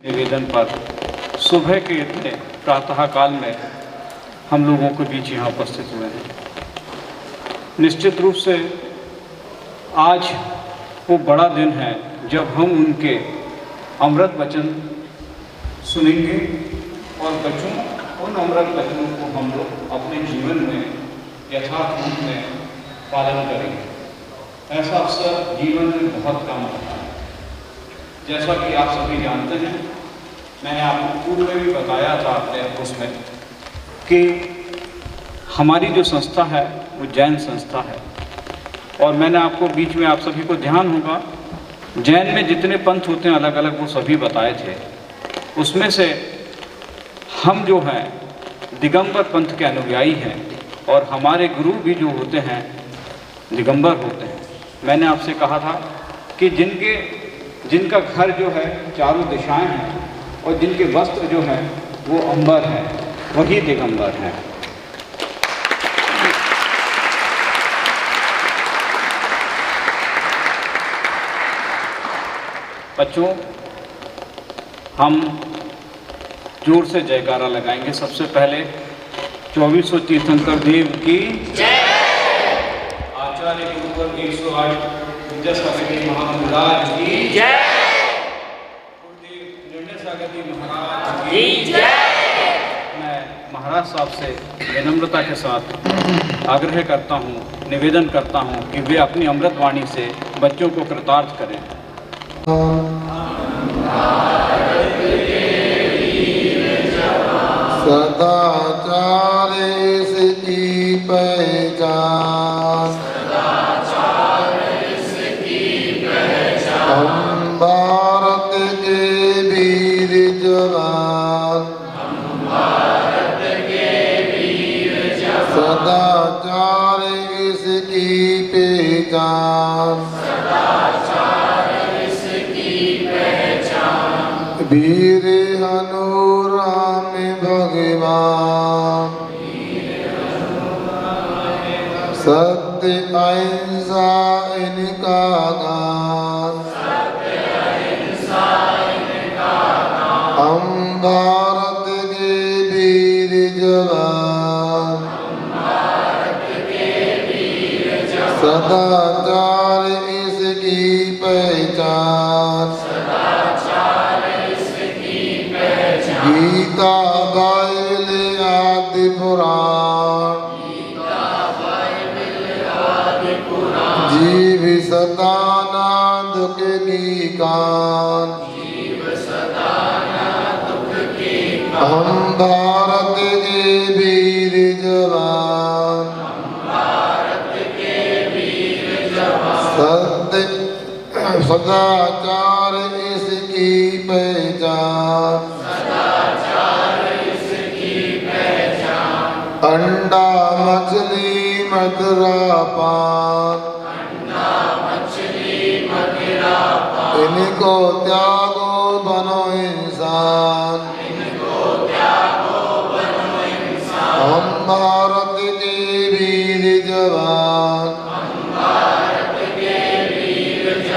निवेदन पर सुबह के इतने प्रातः काल में हम लोगों के बीच यहाँ उपस्थित हुए हैं। निश्चित रूप से आज वो बड़ा दिन है जब हम उनके अमृत वचन सुनेंगे और उन अमृत वचनों को हम लोग अपने जीवन में यथार्थ रूप में पालन करेंगे। ऐसा अवसर जीवन में बहुत कम होता है। जैसा कि आप सभी जानते हैं, मैंने आपको पूर्व में भी बताया था अपने उसमें कि हमारी जो संस्था है वो जैन संस्था है। और मैंने आपको बीच में आप सभी को ध्यान होगा, जैन में जितने पंथ होते हैं अलग अलग वो सभी बताए थे। उसमें से हम जो हैं दिगंबर पंथ के अनुयायी हैं और हमारे गुरु भी जो होते हैं दिगंबर होते हैं। मैंने आपसे कहा था कि जिनका घर जो है चारों दिशाएं हैं और जिनके वस्त्र जो हैं वो अंबर हैं, वही दिगंबर हैं। बच्चों, हम जोर से जयकारा लगाएंगे। सबसे पहले 2400 तीर्थंकर देव की जय, आचार्य गुरुवर 108 विद्या सागर महाराज की जय, गुरुदेव निर्णय सागर महाराज की जय। मैं महाराज साहब से विनम्रता के साथ आग्रह करता हूँ, निवेदन करता हूँ कि वे अपनी अमृत वाणी से बच्चों को कृतार्थ करें। सदाचार इसकी पहचान, हम भारत के वीर जवान, सदाचार इसकी पहचान, वीर हनुराम भगवान, सत्य अहिंसा इनका गान, हम भारत के वीर जवान, सदाचार इसकी पहचान, गीता बाइबल आदि पुराण, जीव सदाना दुख की कान, हम भारत के वीर जवान, सत्य सदाचार इसकी पहचान, अंडा मछली मदिरा पान, इनको त्यागो बनो इंसान, हम भारत के वीर जवान,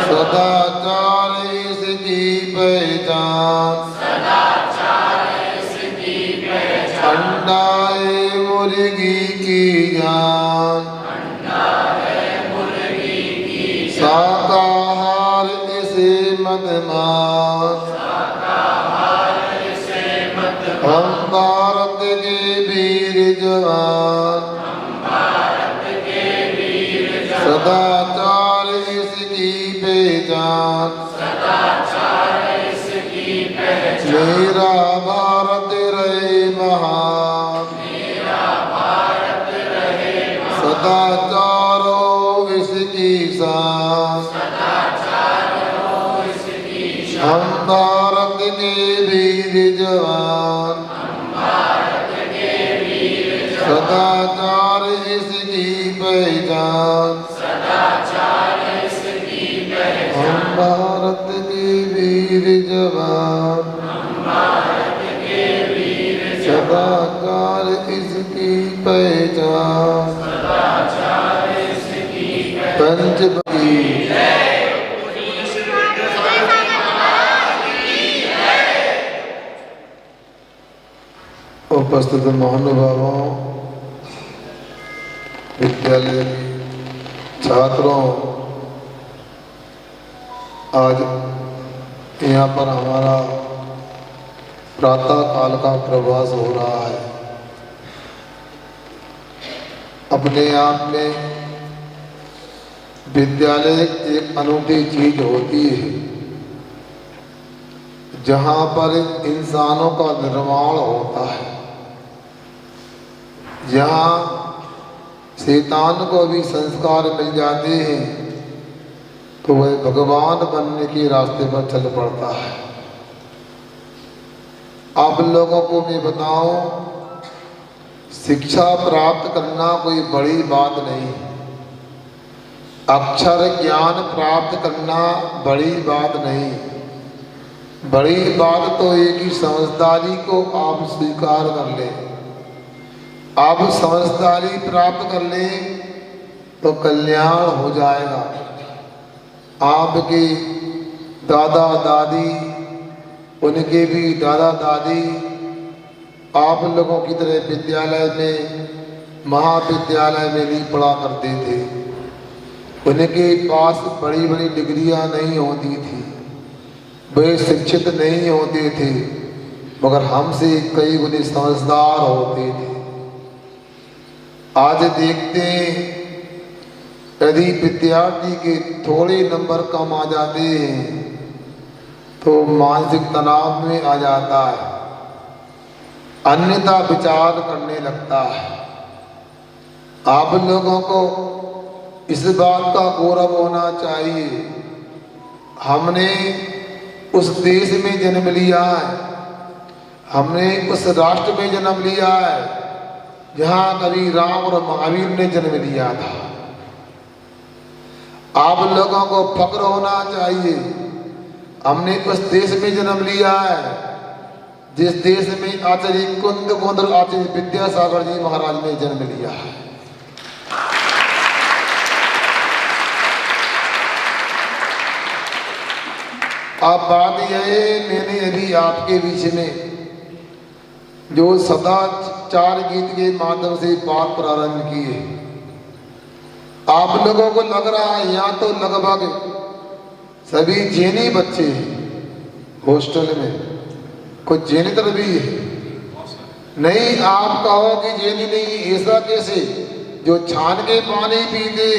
सदाचार इसकी पहचान, अंडा मुर्गी की जान, शाकाहार इसे मत मान, हम भारत के वीर जवान, सदाचार इसकी पहचान, मेरा भारत रहे महान, सदाचारो इसकी शान, हम भारत के वीर जवान, सदाचार इसकी पहचान, हम भारत के वीर जवान, सदाचार इसकी पहचान, पंचबली उपस्थित महानुभावों, विद्यालय छात्रों, आज यहाँ पर हमारा प्रातः काल का प्रवास हो रहा है। अपने आप में विद्यालय एक अनूठी चीज होती है, जहाँ पर इंसानों का निर्माण होता है, जहाँ शैतान को भी संस्कार मिल जाते हैं तो वह भगवान बनने के रास्ते पर चल पड़ता है। आप लोगों को मैं बताऊं, शिक्षा प्राप्त करना कोई बड़ी बात नहीं, अक्षर ज्ञान प्राप्त करना बड़ी बात नहीं। बड़ी बात तो एक ही समझदारी को आप स्वीकार कर लें। आप समझदारी प्राप्त कर लें तो कल्याण हो जाएगा। आपके दादा दादी, उनके भी दादा दादी आप लोगों की तरह विद्यालय में, महाविद्यालय में नहीं पढ़ा करते थे। उनके पास बड़ी बड़ी डिग्रियां नहीं होती थी, वे शिक्षित नहीं होते थे, मगर हमसे कई गुने समझदार होते थे। आज देखते हैं, यदि विद्यार्थी के थोड़े नंबर कम आ जाते हैं तो मानसिक तनाव में आ जाता है, अन्यथा विचार करने लगता है। आप लोगों को इस बात का गौरव होना चाहिए, हमने उस देश में जन्म लिया है, हमने उस राष्ट्र में जन्म लिया है जहाँ कभी राम और महावीर ने जन्म लिया था। आप लोगों को फक्र होना चाहिए, हमने उस देश में जन्म लिया है जिस देश में आचार्य कुंद गोंदर आचार्य विद्यासागर जी महाराज ने जन्म लिया है। अब बात यह है, मैंने अभी आपके बीच में जो सदाचार गीत के माध्यम से बात प्रारंभ की है, आप लोगों को लग रहा है यहाँ तो लगभग सभी जैनी बच्चे हैं हॉस्टल में, कुछ जैनेतर भी है। नहीं, आप कहो कि जैनी नहीं, ऐसा कैसे? जो छान के पानी पीते,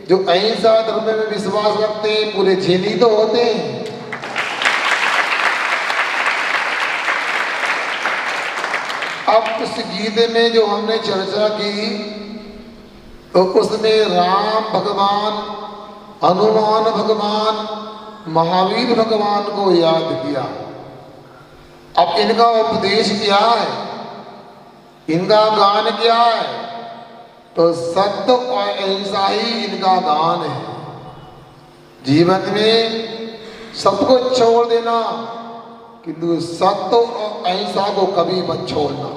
जो अहिंसा धर्म में विश्वास रखते हैं, पूरे जैनी तो होते हैं। अब उस गीत में जो हमने चर्चा की तो उसमें राम भगवान, हनुमान भगवान, महावीर भगवान को याद किया। अब इनका उपदेश क्या है, इनका गान क्या है? तो सत्य और अहिंसा ही इनका गान है। जीवन में सब कुछ छोड़ देना, किंतु सत्य और अहिंसा को कभी मत छोड़ना।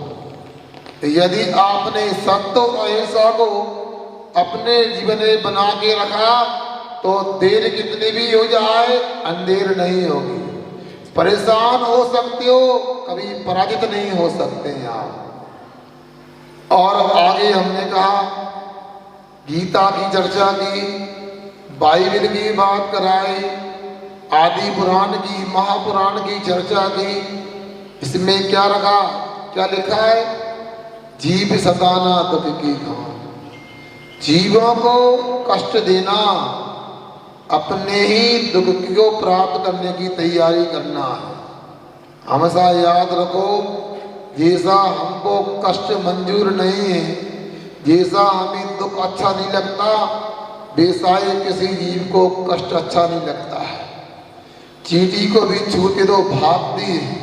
यदि आपने सत्य और अहिंसा को अपने जीवन में बना के रखा तो देर कितनी भी हो जाए अंधेर नहीं होगी। परेशान हो सकते हो, कभी पराजित नहीं हो सकते हैं आप। और आगे हमने कहा, गीता की चर्चा की, बाइबल की बात कराई, आदि पुराण की, महापुराण की चर्चा की। इसमें क्या रखा, क्या लिखा है? जीव सताना दुख की खान। जीवों को कष्ट देना, अपने ही दुख को प्राप्त करने की तैयारी करना है। हमेशा याद रखो, जैसा हमको कष्ट मंजूर नहीं है, जैसा हमें दुख अच्छा नहीं लगता, वैसा ही किसी जीव को कष्ट अच्छा नहीं लगता है। चींटी को भी छूते तो भागती है।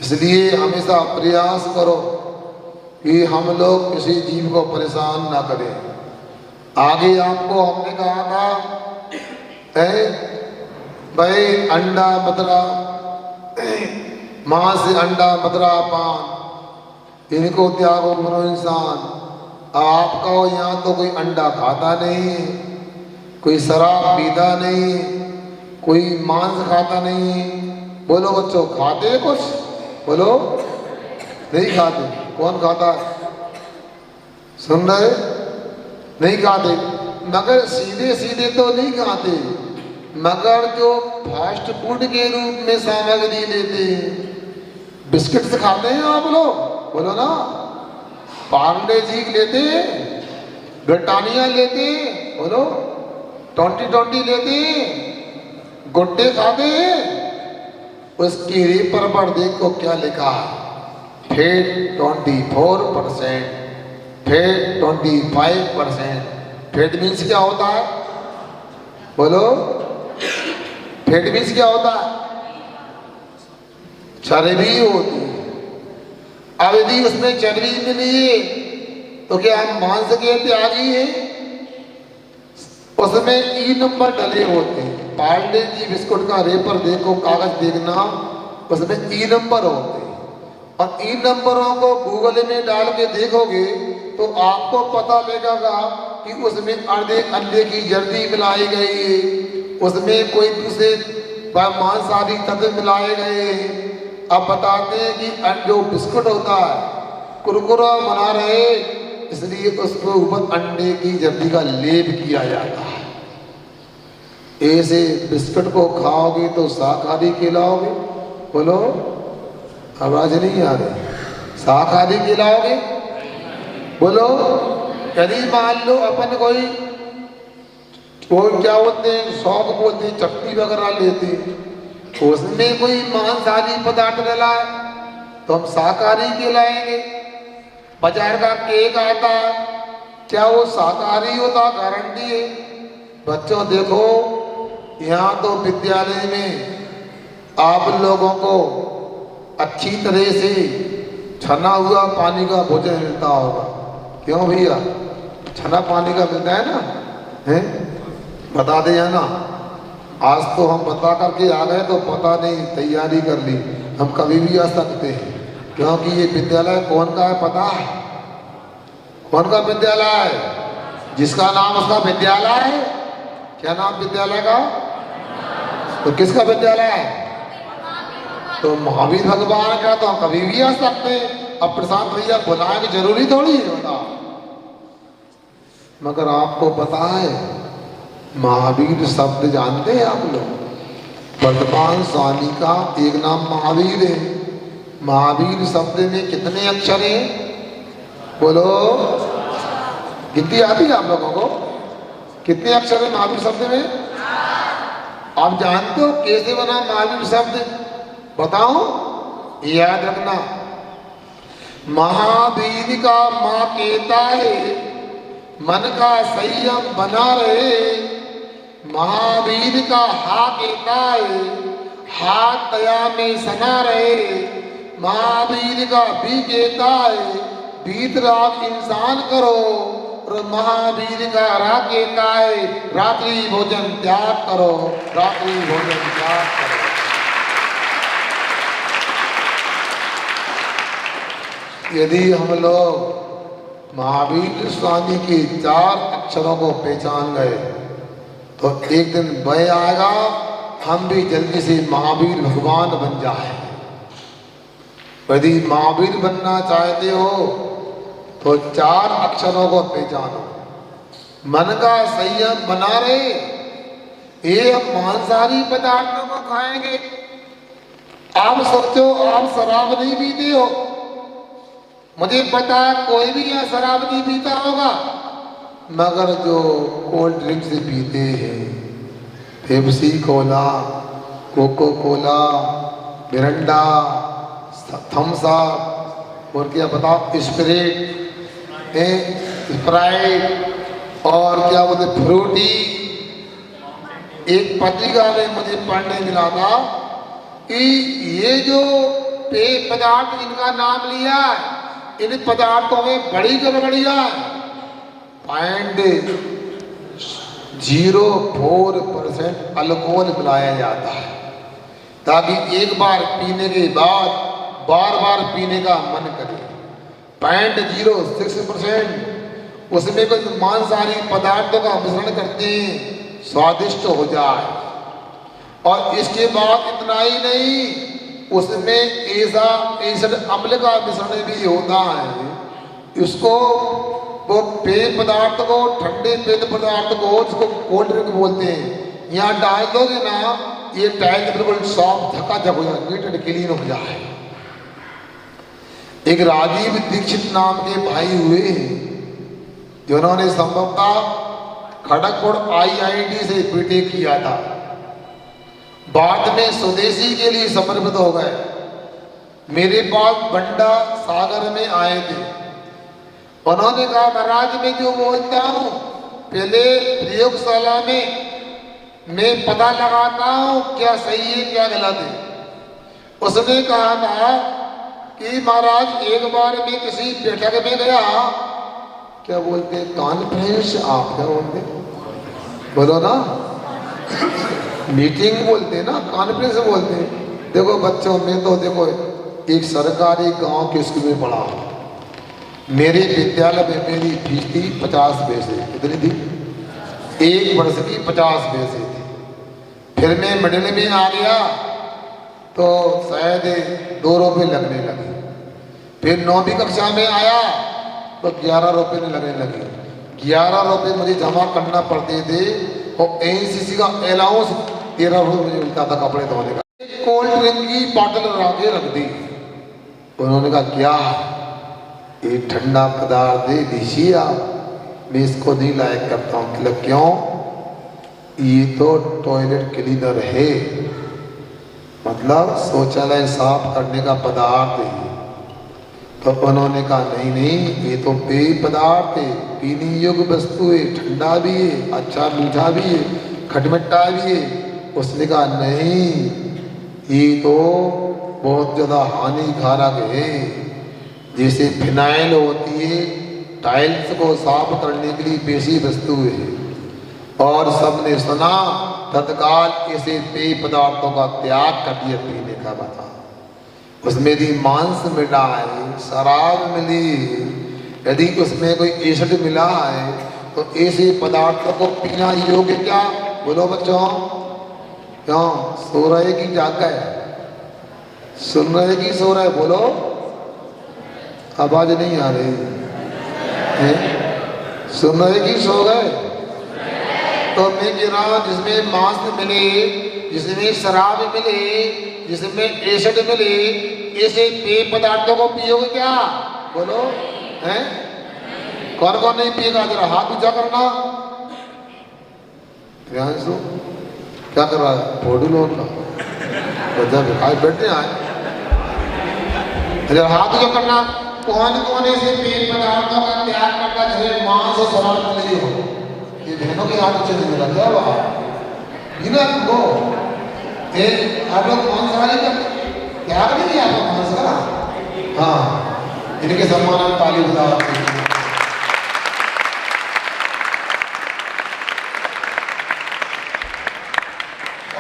इसलिए हमेशा प्रयास करो कि हम लोग किसी जीव को परेशान ना करें। आगे आपको हमने कहा था, भाई अंडा मदरा, मां से अंडा मदरा पान, इनको त्यागो मनो इंसान। आप कहो यहाँ तो कोई अंडा खाता नहीं, कोई शराब पीता नहीं, कोई मांस खाता नहीं। बोलो बच्चों, खाते कुछ? बोलो, नहीं खाते। कौन खाता है? सुन रहे? नहीं खाते। मगर सीधे सीधे तो नहीं खाते, मगर जो फास्ट फूड के रूप में सामग्री लेते हैं, बिस्किट से खाते हैं आप लोग, बोलो ना। पार्ले जी लेते हैं, ब्रिटानिया लेते हैं, बोलो। 20 लेते हैं, गुड्डे खाते हैं। उसकी रेपर पर देखो क्या लिखा है, फैट 24%, फैट 25%। फैट मीन्स क्या होता है, बोलो? फैट मीन्स क्या होता है? चर्बी होती है। अब यदि उसमें चर्बी मिली है तो क्या हम मांस के त्यागी हैं? उसमें ई नंबर डले होते हैं। पार्ले जी बिस्कुट का रेपर देखो, कागज देखना, उसमें ई नंबर होते हैं। और ई नंबरों को गूगल में डाल के देखोगे तो आपको पता लगेगा कि उसमें आधे अंडे की जर्दी मिलाई गई है, उसमें कोई दूसरे मांसाहारी तत्व मिलाए गए हैं। अब बताते हैं कि जो बिस्कुट होता है कुरकुरा बना रहे, इसलिए उसके ऊपर अंडे की जर्दी का लेप किया जाता है। ऐसे बिस्कुट को खाओगे तो शाकाहारी कहलाओगे, बोलो? आवाज नहीं आ रही। शाकाहारी कहलाओगे, बोलो? यदि मान लो अपन कोई क्या बोलते हैं, शौक बोलते हैं, चटनी वगैरह लेते हैं, उसमें कोई मांसाहारी पदार्थ डला है तो हम शाकाहारी कहलाएंगे। बाजार का केक आता है, क्या वो शाकाहारी होता? गारंटी है। बच्चों देखो, यहाँ तो विद्यालय में आप लोगों को अच्छी तरह से छना हुआ पानी का भोजन मिलता होगा, क्यों भैया? छना पानी का मिलता है ना, है? बता दे ना। आज तो हम बता करके आ गए तो पता नहीं, तैयारी कर ली। हम कभी भी आ सकते हैं, क्योंकि ये विद्यालय कौन का है पता है? कौन का विद्यालय है? जिसका नाम उसका विद्यालय है। क्या नाम विद्यालय का? तो किसका विद्यालय है? तो महावीर भगवान का। तो हम कभी भी आ सकते हैं। अब प्रशांत भैया बुलाए कि जरूरी थोड़ी है, बताओ। मगर आपको पता है महावीर शब्द जानते हैं आप लोग? वर्तमान स्वामी का एक नाम महावीर है। महावीर शब्द में कितने अक्षर हैं, बोलो? गिनती आती है आप लोगों को? कितने अक्षर है महावीर शब्द में? आप जानते हो कैसे बना महावीर शब्द? बताओ, याद रखना। महावीर का मां कहता है मन का संयम बना रहे। महावीर का हा कहता है हाथ दया में सना रहे। महावीर का भी कहता है वीतराग इंसान करो। और महावीर का रा कहता है रात्रि भोजन त्याग करो, रात्रि भोजन त्याग करो। यदि हम लोग महावीर स्वामी के 4 अक्षरों को पहचान गए तो एक दिन वह आएगा हम भी जल्दी से महावीर भगवान बन जाए। यदि महावीर बनना चाहते हो तो 4 अक्षरों को पहचानो। मन का संयम बना रहे। ये हम मांसाहारी पदार्थों को खाएंगे। आप सोचो आप शराब नहीं पीते हो, मुझे पता है कोई भी यहाँ शराब नहीं पीता होगा, मगर जो कोल्ड ड्रिंक्स पीते हैं, Pepsi cola, Coca cola, Mirinda, Thums Up और क्या बताओ, स्प्राइट और क्या बोलते फ्रूटी। एक पत्रिका में मुझे पढ़ने मिला था कि ये जो पेय पदार्थ जिनका नाम लिया है, इन पदार्थों में बड़ी गड़बड़ियां है। 0.04% अल्कोहल मिलाया जाता है ताकि एक बार पीने के बाद बार बार पीने का मन करे। 0.06% उसमें कुछ मांसाहारी पदार्थों का मिश्रण करते हैं स्वादिष्ट हो जाए। और इसके बाद इतना ही नहीं, उसमें ऐसा एसिड अम्ल का मिश्रण भी होता है। इसको वो पेय पदार्थ को, ठंडे पेय पदार्थ को, जिसको कोल्ड ड्रिंक बोलते हैं, यहाँ डाल दोगे ना, ये टाइल बिल्कुल सॉफ्ट धक्का हो जाए, नीट एंड क्लीन हो जाए। एक राजीव दीक्षित नाम के भाई हुए जिन्होंने संभवतः खड़गपुर IIT से बीटेक किया था, बाद में स्वदेशी के लिए समर्पित हो गए। मेरे पास बंडा सागर में आए थे। उन्होंने कहा, महाराज मैं जो बोलता हूँ पहले प्रयोगशाला में मैं पता लगाता हूँ क्या सही है क्या गलत है। उसने कहा था कि महाराज एक बार मैं किसी बैठक में गया, क्या बोलते हैं कॉन्फ्रेंस, आप क्या बोलते हैं बोलो ना, मीटिंग बोलते हैं ना, कॉन्फ्रेंस बोलते हैं। देखो बच्चों, मैं तो देखो एक सरकारी गांव के स्कूल में पढ़ा हूँ। मेरे विद्यालय में मेरी फीस थी 50 पैसे। कितनी थी? एक वर्ष की 50 पैसे थी। फिर मैं मिडिल में आ गया तो शायद 2 रुपये लगने लगे। फिर 9वीं कक्षा में आया तो 11 रुपये लगने लगे। 11 रुपये मुझे जमा करना पड़ते थे और NCC का अलाउंस 13 रुपये मुझे मिलता था कपड़े धोने का। कोल्ड ड्रिंक की बॉटल आगे रख दी। उन्होंने कहा, क्या ये ठंडा पदार्थ दे दीजिए आप, मैं इसको नहीं लायक करता हूँ। मतलब क्यों? ये तो टॉयलेट क्लीनर है, मतलब शौचालय साफ करने का पदार्थ है। तो उन्होंने कहा, नहीं नहीं, ये तो पेय पदार्थ है, पीने योग्य वस्तु है, ठंडा भी है, अच्छा मीठा भी है, खटमिट्ठा भी है। उसने कहा, नहीं, ये तो बहुत ज़्यादा हानिकारक है। जैसे फिनाइल होती है, टाइल्स को साफ करने के लिए पेशी वस्तु है। और सबने सुना, तत्काल ऐसे पेय पदार्थों का त्याग कर दिया पीने का। बता, उसमें भी मांस मिला है, शराब मिली, यदि उसमें कोई एसिड मिला है तो ऐसे पदार्थों को पीना योग्य क्या? बोलो बच्चों, क्यों सो रहे की जाग गए? सुन रहे की सो रहे? बोलो, आवाज नहीं आ रही है। सुन रहे की सो गए? तो मैं कह रहा हूँ, जिसमें मांस मिले, जिसमें शराब मिले, जिसमें एसिड मिले, ऐसे पेय पदार्थों को पियोगे क्या? बोलो, हैं? कौन कौन नहीं पिएगा? जरा हाथ ऊंचा करना। ध्यान से क्या कर रहा है? फोटो लोन का बच्चा भिखारी बैठे आए। जरा हाथ ऊंचा करना। कौन कौन ऐसे पेय पदार्थों का त्याग करता जिसमें मांस और शराब मिली हो? ये बहनों के हाथ ऊंचे नहीं लग जाओ बिना को। आप लोग कौन सा नहीं करते? त्याग नहीं किया आपको मांस का? हाँ, इनके सम्मान में ताली बजाओ।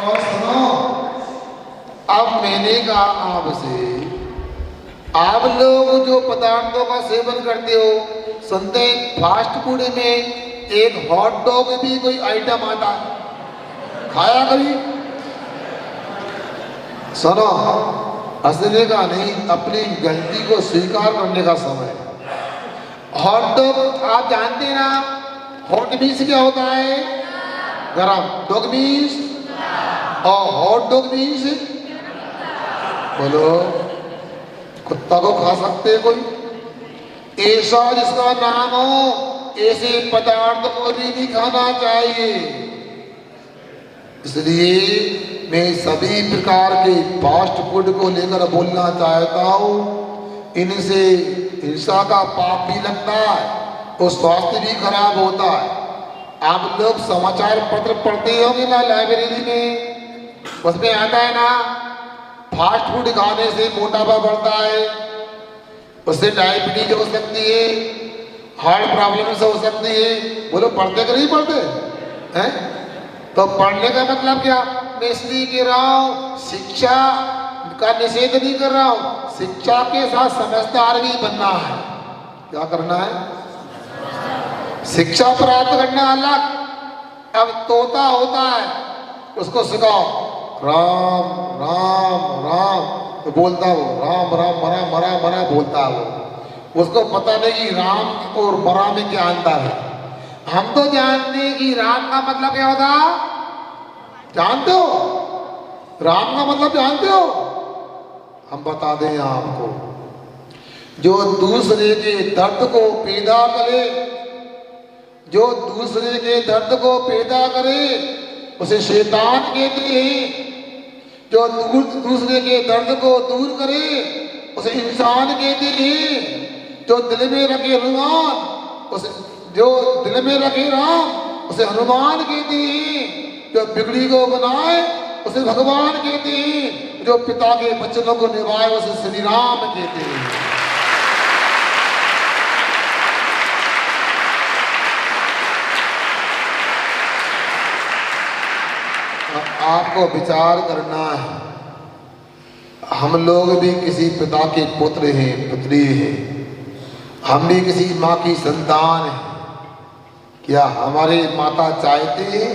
और सुनो, अब मैंने कहा आपसे, आप लोग जो पदार्थों का सेवन करते हो, सुनते हैं फास्ट फूड में एक हॉट डॉग भी कोई आइटम आता है, खाया कभी? सुनो, हंसने का नहीं, अपनी गलती को स्वीकार करने का समय। हॉट डॉग आप जानते हैं ना, हॉट मीन्स क्या होता है? गरम। डॉग मीन्स, और हॉट डॉग मीन्स, बोलो, कुत्ता को खा सकते हैं कोई? ऐसा जिसका नाम हो, ऐसे पदार्थ को भी नहीं खाना चाहिए। इसलिए मैं सभी प्रकार के फास्ट फूड को लेकर बोलना चाहता हूँ, इनसे हिंसा का पाप भी लगता है और स्वास्थ्य भी खराब होता है। आप लोग समाचार पत्र पढ़ते होंगे ना लाइब्रेरी में, उसमें आता है ना, फास्ट फूड खाने से मोटापा बढ़ता है, उससे डायबिटीज हो सकती है, हार्ट प्रॉब्लम से हो सकती है। बोलो, पढ़ते कि नहीं पढ़ते हैं? तो पढ़ने का मतलब क्या? मैं इसलिए कह रहा हूँ, शिक्षा का निषेध नहीं कर रहा हूँ, शिक्षा के साथ समझदार भी बनना है। क्या करना है? शिक्षा प्राप्त करना अलग। अब तोता होता है, उसको सिखाओ राम राम राम, तो बोलता वो राम राम मरा मरा मरा बोलता वो। उसको पता नहीं कि राम और मरा में क्या अंतर है। हम तो जानते हैं कि राम का मतलब क्या होता, जानते हो? राम का मतलब जानते हो? हम बता दें आपको, जो दूसरे के दर्द को पैदा करे, जो दूसरे के दर्द को पैदा करे उसे शैतान कहते हैं। जो दूसरे के दर्द को दूर करे उसे इंसान कहते हैं। जो दिल में रखे हनुमान उसे, जो दिल में रखे राम उसे हनुमान कहते हैं। जो बिगड़ी को बनाए उसे भगवान कहते हैं। जो पिता के वचनों को निभाए उसे श्री राम कहते हैं। आपको विचार करना है, हम लोग भी किसी पिता के पुत्र हैं, पुत्री हैं। हम भी किसी माँ की संतान हैं। क्या हमारे माता चाहते हैं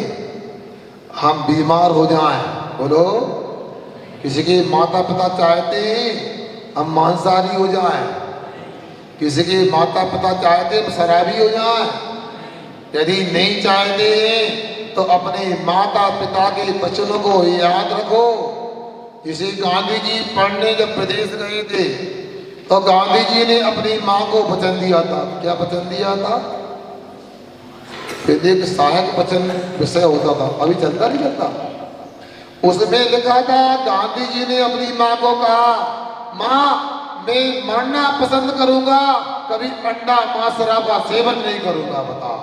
हम बीमार हो जाएं? बोलो, किसी के माता पिता चाहते हैं हम मांसाहारी हो जाएं? किसी के माता पिता चाहते हैं हम शराबी हो जाएं? यदि नहीं चाहते हैं तो अपने माता पिता के वचनों को याद रखो। इसी गांधी जी पढ़ने जब प्रदेश गए थे तो गांधी जी ने अपनी माँ को वचन दिया था। क्या वचन दिया था? एक सहायक वचन विषय होता था, अभी चलता नहीं चलता। उसमें लिखा था, गांधी जी ने अपनी माँ को कहा, माँ मैं मरना पसंद करूंगा, कभी अंडा मांस शराब का सेवन नहीं करूंगा। बताओ,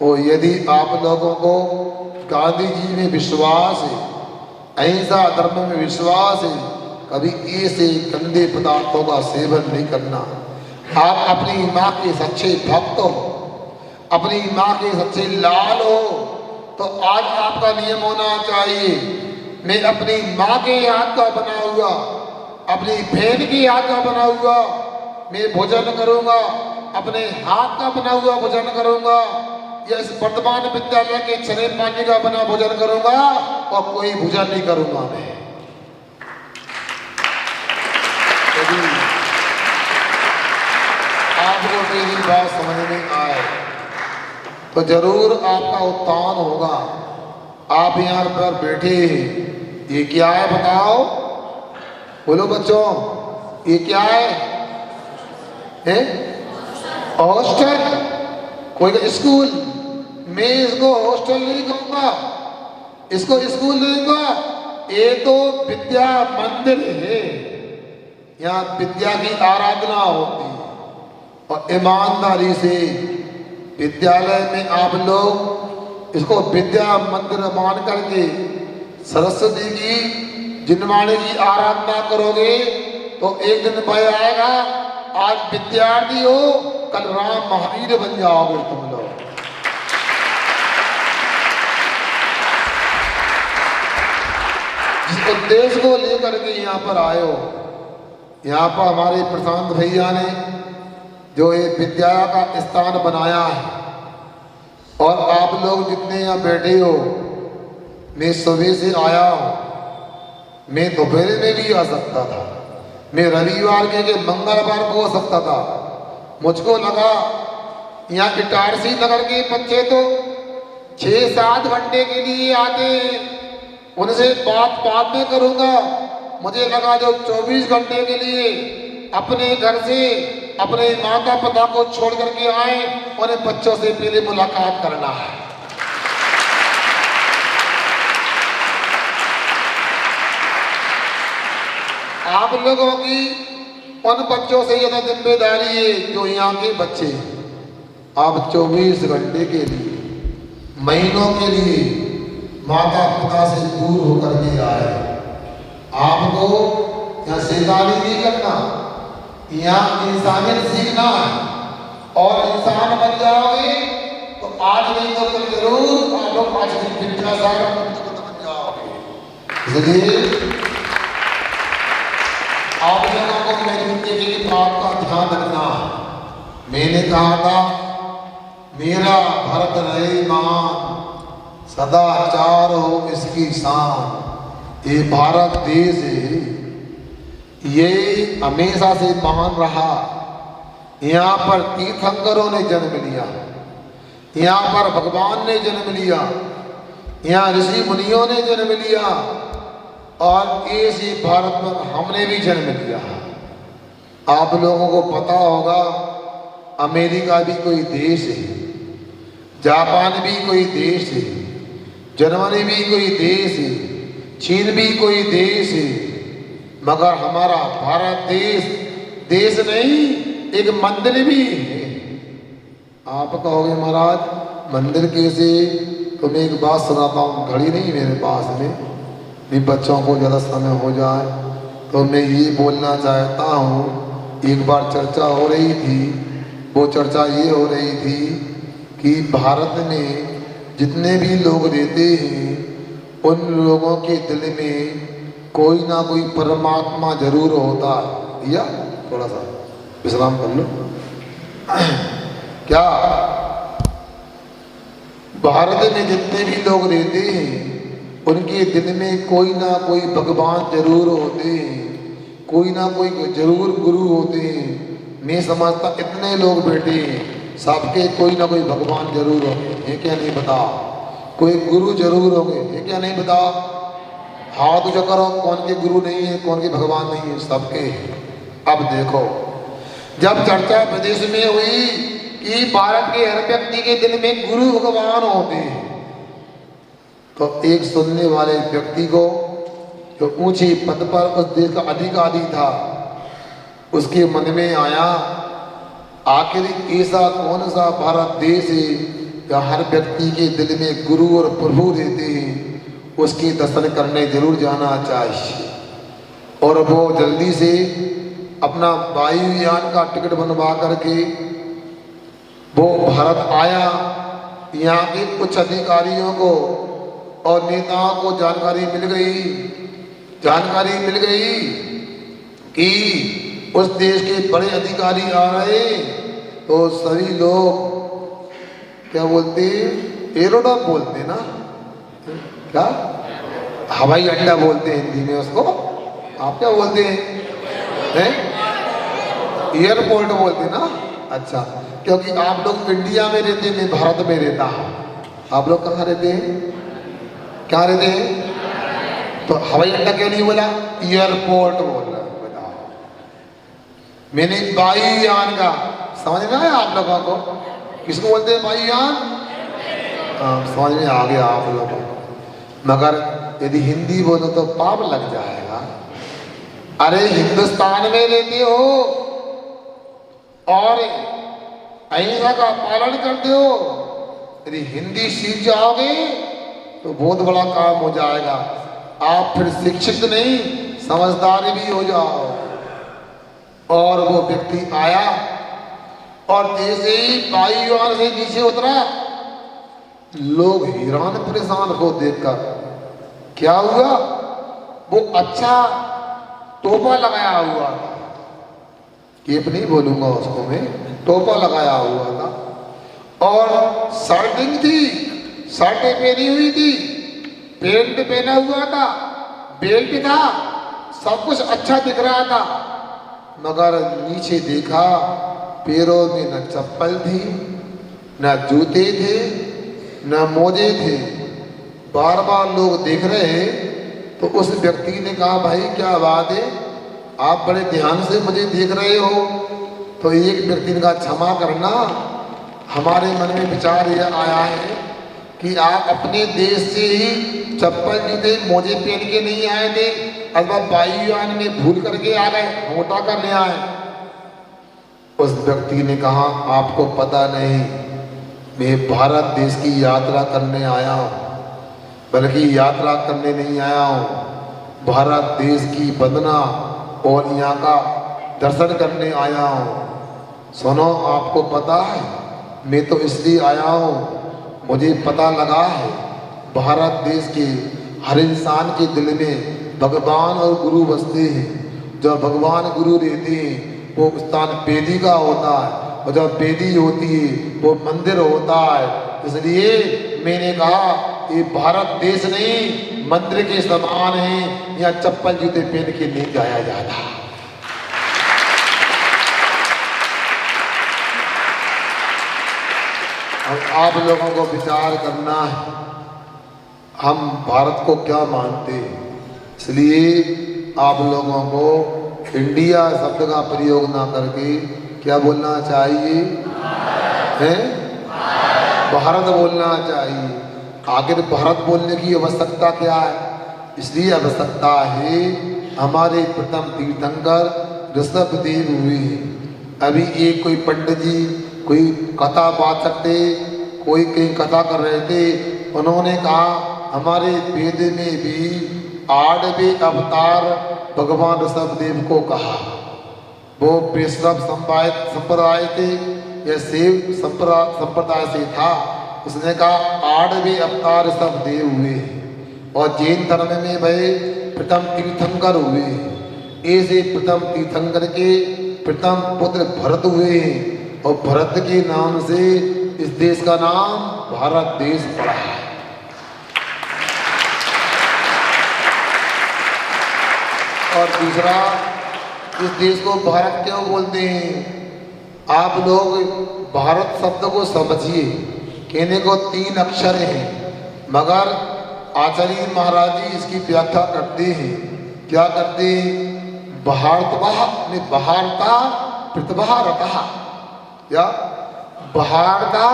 और यदि आप लोगों को गांधी जी में विश्वास है, अहिंसा धर्म में विश्वास है, कभी ऐसे गंदे पदार्थों का सेवन नहीं करना। आप अपनी माँ के सच्चे भक्त हो, अपनी माँ के सच्चे लाल हो, तो आज आपका नियम होना चाहिए, मैं अपनी माँ के हाथ का बना हुआ, अपनी बहन के हाथ का बना हुआ मैं भोजन करूंगा, अपने हाथ का बना हुआ भोजन करूंगा, या इस वर्तमान विद्यालय के छने पानी का बना भोजन करूंगा, और कोई भोजन नहीं करूंगा मैं। आपको मेरी बात समझ में आए तो जरूर आपका उत्थान होगा। आप यहाँ पर बैठे हैं, ये क्या है बताओ? बोलो बच्चों, ये क्या है? हॉस्टल? कोई स्कूल? मैं इसको हॉस्टल नहीं कहूंगा, इसको स्कूल नहीं कहूंगा, ये तो विद्या मंदिर है। यहाँ विद्या की आराधना होती है और ईमानदारी से विद्यालय में आप लोग इसको विद्या मंदिर मान करके सरस्वती की जिनवाणी की आराधना करोगे तो एक दिन भय आएगा, आज विद्यार्थी हो कल राम महावीर बन जाओगे तुम लोग। जिस उद्देश्य को लेकर के यहाँ पर आए हो, यहाँ पर हमारे प्रशांत भैया ने जो ये विद्या का स्थान बनाया है, और आप लोग जितने यहाँ बैठे हो, मैं सुबह से आया हूँ, मैं दोपहर में भी आ सकता था, मैं रविवार के मंगलवार को आ सकता था। मुझको लगा यहाँ इटारसी नगर के बच्चे तो 6-7 घंटे के लिए आते हैं, उनसे बात बाद में करूँगा। मुझे लगा जो 24 घंटे के लिए अपने घर से अपने माता पिता को छोड़ करके आए, उन्हें बच्चों से पहले मुलाकात करना है। आप लोगों की उन बच्चों से ज्यादा जिम्मेदारी है जो यहाँ के बच्चे। आप 24 घंटे के लिए, महीनों के लिए माता पिता से दूर होकर के आए। आपको यहाँ शैतानी नहीं करना, यहाँ इंसानियत सीखना है, और इंसान बन जाओगे तो आज नहीं तो कल जरूर आप लोग आज की विद्यासागर बन जाओगे। इसलिए आप लोगों को मेरी एक बात का ध्यान रखना है। मैंने कहा था मेरा भारत रहे महान, सदाचार हो इसकी शान। ये भारत देश है, ये हमेशा से महान रहा। यहाँ पर तीर्थंकरों ने जन्म लिया, यहाँ पर भगवान ने जन्म लिया, यहाँ ऋषि मुनियों ने जन्म लिया, और इसी भारत में हमने भी जन्म लिया। आप लोगों को पता होगा अमेरिका भी कोई देश है, जापान भी कोई देश है, जर्मनी भी कोई देश है, चीन भी कोई देश है, मगर हमारा भारत देश देश नहीं, एक मंदिर भी है। आप कहोगे महाराज मंदिर कैसे? तो मैं एक बात सुनाता हूँ, घड़ी नहीं मेरे पास में, भी बच्चों को ज़्यादा समय हो जाए, तो मैं ये बोलना चाहता हूँ। एक बार चर्चा हो रही थी, वो चर्चा ये हो रही थी कि भारत में जितने भी लोग रहते हैं उन लोगों के दिल में कोई ना कोई परमात्मा जरूर होता है। या थोड़ा सा विश्राम कर लो। क्या भारत में जितने भी लोग रहते हैं उनके दिल में कोई ना कोई भगवान जरूर होते हैं, कोई ना कोई जरूर गुरु होते हैं। मैं समझता इतने लोग बैठे हैं सबके कोई ना कोई भगवान जरूर होंगे, ये क्या नहीं बता? कोई गुरु जरूर होंगे, ये क्या नहीं बता? हाथ ऊंचा करो, कौन के गुरु नहीं है, कौन के भगवान नहीं है, सबके। अब देखो, जब चर्चा विदेश में हुई कि भारत के हर व्यक्ति के दिल में गुरु भगवान होते हैं, तो एक सुनने वाले व्यक्ति को जो ऊंचे पद पर उस देश का अधिकारी था, उसके मन में आया आखिर ऐसा कौन सा भारत देश है जहाँ हर व्यक्ति के दिल में गुरु और प्रभु रहते हैं, उसके दर्शन करने जरूर जाना चाहिए। और वो जल्दी से अपना वायुयान का टिकट बनवा करके वो भारत आया। यहाँ के कुछ अधिकारियों को और नेताओं को जानकारी मिल गई कि उस देश के बड़े अधिकारी आ रहे, तो सभी लोग क्या बोलते हैं? एरोड्रोम बोलते हैं ना, क्या हवाई अड्डा बोलते हैं हिंदी में उसको, आप क्या बोलते हैं? एयरपोर्ट बोलते हैं ना। अच्छा, क्योंकि आप लोग इंडिया में रहते हैं, मैं भारत में रहता हूँ। आप लोग कहाँ रहते हैं? क्या रहते हैं? तो हवाई अड्डा क्यों नहीं बोला? एयरपोर्ट बोला। मैंने वायुयान का समझ में आया आप लोगों को? किसको बोलते हैं वायुयान? समझ में आ गया आप लोगों को। मगर यदि हिंदी बोलो तो पाप लग जाएगा। अरे हिंदुस्तान में रहते हो और अहिंसा का पालन करते हो, यदि हिंदी सीख जाओगे तो बहुत बड़ा काम हो जाएगा। आप फिर शिक्षित नहीं समझदार भी हो जाओ। और वो व्यक्ति आया और जैसे ही वायुयान से नीचे उतरा, लोग हैरान परेशान को देखकर। क्या हुआ? वो अच्छा टोपा लगाया हुआ था, केप नहीं बोलूंगा उसको मैं, टोपा लगाया हुआ था और शर्टिंग थी, शर्टें पहनी हुई थी, पेंट पहना हुआ था, बेल्ट था, सब कुछ अच्छा दिख रहा था। मगर नीचे देखा, पैरों में न चप्पल थी, न जूते थे, न मोजे थे। बार बार लोग देख रहे, तो उस व्यक्ति ने कहा, भाई क्या बात है, आप बड़े ध्यान से मुझे देख रहे हो? तो एक व्यक्ति ने कहा, क्षमा करना, हमारे मन में विचार यह आया है कि आप अपने देश से ही चप्पल जूते मोजे पहन के नहीं आए थे, अथवा वायुयान में भूल करके आ गए, मोटा करने आए। उस व्यक्ति ने कहा, आपको पता नहीं, मैं भारत देश की यात्रा करने आया हूँ, बल्कि यात्रा करने नहीं आया हूँ, भारत देश की वंदना और यहाँ का दर्शन करने आया हूँ। सुनो, आपको पता है, मैं तो इसलिए आया हूँ, मुझे पता लगा है भारत देश के हर इंसान के दिल में भगवान और गुरु बसते हैं। जब भगवान गुरु रहते हैं वो स्थान वेदी का होता है, और जब वेदी होती है वो मंदिर होता है। इसलिए मैंने कहा, ये भारत देश नहीं, मंदिर के समान है, यहाँ चप्पल जूते पहन के नहीं जाया जाता। और आप लोगों को विचार करना है हम भारत को क्या मानते हैं। इसलिए आप लोगों को इंडिया शब्द का प्रयोग ना करके क्या बोलना चाहिए है? भारत बोलना चाहिए। आखिर भारत बोलने की आवश्यकता क्या है? इसलिए आवश्यकता है हमारे प्रथम तीर्थंकर ऋषभदेव हुए। अभी एक कोई पंडित जी कोई कथा वाचक थे, कोई कहीं कथा कर रहे थे, उन्होंने कहा हमारे वेद में भी 8वें अवतार भगवान ऋषभदेव को कहा। वो वैष्णव संप्रदाय थे या शिव संप्रदाय से था। उसने कहा 8वें अवतार ऋषभदेव हुए और जैन धर्म में वह प्रथम तीर्थंकर हुए। ऐसे प्रथम तीर्थंकर के प्रथम पुत्र भरत हुए और भरत के नाम से इस देश का नाम भारत देश पड़ा है। और दूसरा, इस देश को भारत क्यों बोलते हैं? आप लोग भारत शब्द को समझिए, कहने को 3 अक्षर हैं, मगर आचार्य महाराज जी इसकी व्याख्या करते हैं। क्या करते हैं? बहारता प्रतिभारता या बहारता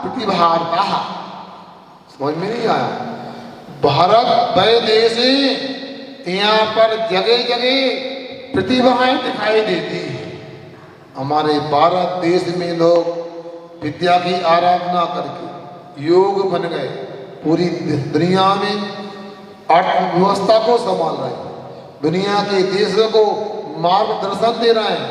प्रतिभारता। समझ में नहीं आया? भारत वह देश है यहाँ पर जगह जगह प्रतिभाएं दिखाई देती है। हमारे भारत देश में लोग विद्या की आराधना करके योग बन गए, पूरी दुनिया में अर्थव्यवस्था को संभाल रहे हैं, दुनिया के देशों को मार्गदर्शन दे रहे हैं।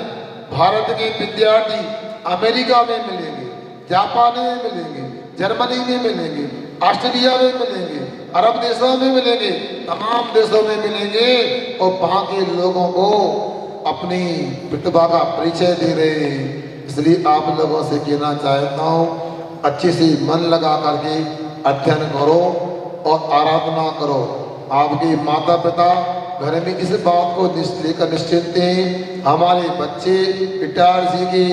भारत के विद्यार्थी अमेरिका में मिलेंगे, जापान में मिलेंगे, जर्मनी में मिलेंगे, ऑस्ट्रेलिया में मिलेंगे, अरब देशों में मिलेंगे, तमाम देशों में मिलेंगे और वहाँ के लोगों को अपनी प्रतिभा का परिचय दे रहे हैं। इसलिए आप लोगों से कहना चाहता हूँ अच्छे से मन लगा करके अध्ययन करो और आराधना करो। आपके माता पिता घर में इस बात को लेकर निश्चिंत हैं हमारे बच्चे इटारसी के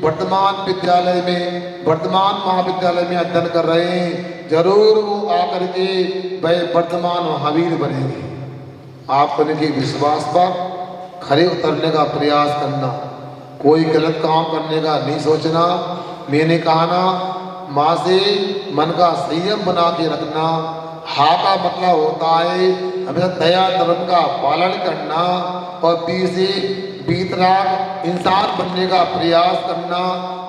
वर्तमान विद्यालय में, वर्तमान महाविद्यालय में अध्ययन कर रहे हैं, जरूर वो आकर के वह वर्तमान महावीर बनेंगे। आप उनके विश्वास पर खरे उतरने का प्रयास करना, कोई गलत काम करने का नहीं सोचना। मैंने कहा ना, माँ से मन का संयम बना के रखना। हा का मतलब होता है हमेशा दया धर्म का पालन करना और बी से बीतराग इंसान बनने का प्रयास करना।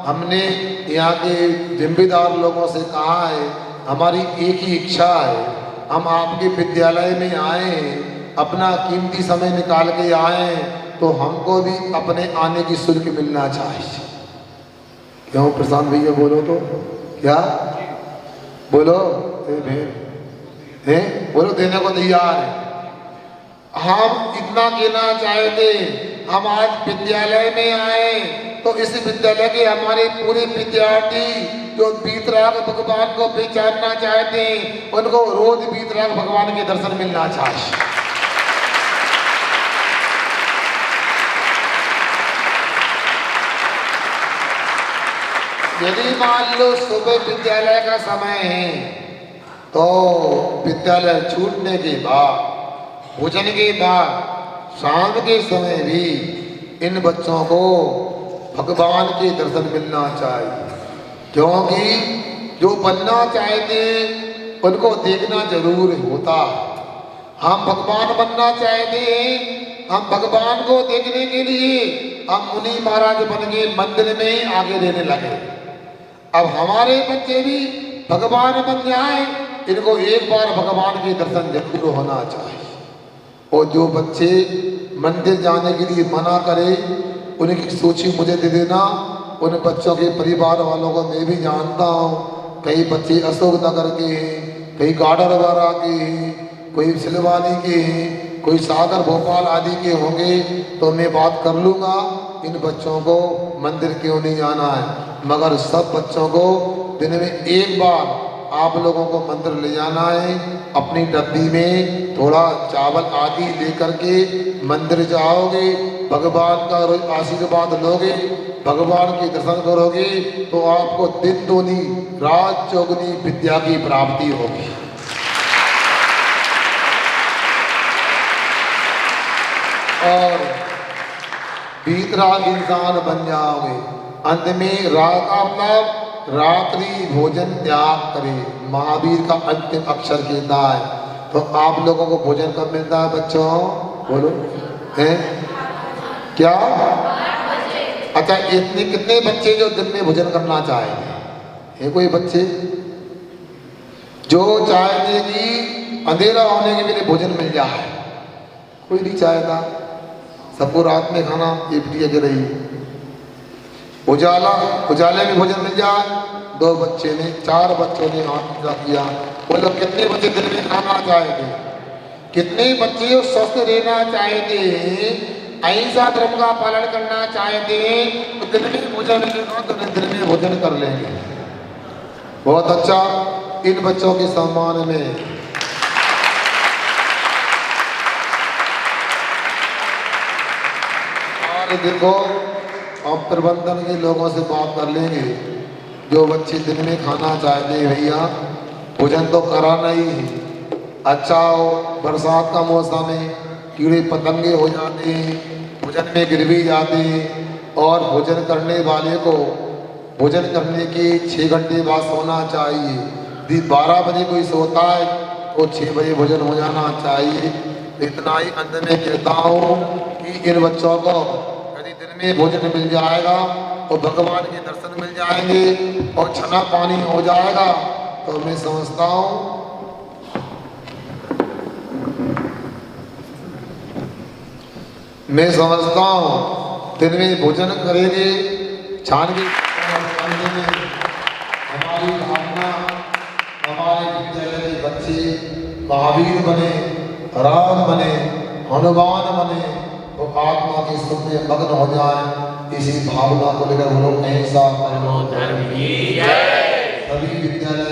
हमने यहाँ के जिम्मेदार लोगों से कहा है, हमारी एक ही इच्छा है, हम आपके विद्यालय में आए हैं, अपना कीमती समय निकाल के आए हैं, तो हमको भी अपने आने की शुल्क मिलना चाहिए। क्यों प्रशांत भैया बोलो तो क्या बोलो बोलो, देने को तैयार है। हम इतना कहना चाहते, हम आज विद्यालय में आए तो इस विद्यालय के हमारे पूरे विद्यार्थी जो बीतराग भगवान को पहचानना चाहते हैं, उनको रोज बीतराग भगवान के दर्शन मिलना चाहिए। यदि मान लो सुबह विद्यालय का समय है तो विद्यालय छूटने के बाद, भोजन के बाद, शाम के समय भी इन बच्चों को भगवान के दर्शन मिलना चाहिए। क्योंकि जो बनना चाहते हैं उनको देखना जरूर होता है। हम भगवान बनना चाहते हैं, हम भगवान को देखने के लिए हम मुनि महाराज बन के मंदिर में ही आगे रहने लगे। अब हमारे बच्चे भी भगवान बन जाए, इनको एक बार भगवान के दर्शन जरूर होना चाहिए। और जो बच्चे मंदिर जाने के लिए मना करे, उनकी सूची मुझे दे देना। उन बच्चों के परिवार वालों को मैं भी जानता हूँ। कई बच्चे अशोक नगर के हैं, कई गाडरवाड़ा के हैं, कोई सिलवानी के हैं, कोई सागर भोपाल आदि के होंगे। तो मैं बात कर लूँगा इन बच्चों को मंदिर क्यों नहीं जाना है, मगर सब बच्चों को दिन में एक बार आप लोगों को मंदिर ले जाना है। अपनी डब्बी में थोड़ा चावल आदि लेकर के मंदिर जाओगे, भगवान का आशीर्वाद लोगे, भगवान के दर्शन करोगे तो आपको दिन दूनी रात चौगुनी विद्या की प्राप्ति होगी। और वीतराग इंसान बन जाओगे। अंत में राग का मतलब रात्रि भोजन त्याग करे। महावीर का अंतिम अक्षर कहता है। तो आप लोगों को भोजन कब मिलता है बच्चों? बोलो हैं क्या? अच्छा, इतने कितने बच्चे जो दिन में भोजन करना चाहेंगे? है कोई बच्चे जो चाहेंगे कि अंधेरा होने के लिए भोजन मिल जाए? कोई नहीं चाहेगा। सबको रात में खाना ये बिटिया के रही उजाले में भोजन मिल जाए। 4 बच्चों ने हाथ किया। बोलो कितने बच्चे दिन में खाना चाहेंगे? कितने बच्चे स्वस्थ रहना चाहते हैं, अहिंसा धर्म का पालन करना चाहते हैं, तो दिन में भोजन मिलेगा तो दिन में भोजन कर लेंगे। बहुत अच्छा। इन बच्चों के सम्मान में देखो, अब प्रबंधन के लोगों से बात कर लेंगे। जो बच्चे दिन में खाना चाहते हैं भैया, भोजन तो कराना ही है। अच्छा हो, बरसात का मौसम है, कीड़े पतंगे हो जाते हैं, भोजन में गिर भी जाते हैं। और भोजन करने वाले को भोजन करने के 6 घंटे बाद सोना चाहिए। यदि 12 बजे कोई सोता है तो 6 बजे भोजन हो जाना चाहिए। इतना ही अंत में कहता हूँ कि इन बच्चों को दिन में भोजन मिल जाएगा और भगवान के दर्शन मिल जाएंगे और छना पानी हो जाएगा, तो मैं समझता हूँ दिन में भोजन करेंगे। छान के हमारी भावना, हमारे विद्यालय के बच्चे महावीर बने, राम बने, हनुमान बने, तो आत्मा के सुख में मग्न हो जाए। इसी भावना को लेकर हम लोग अहिंसा परमो धर्म की जय। सभी विद्यालय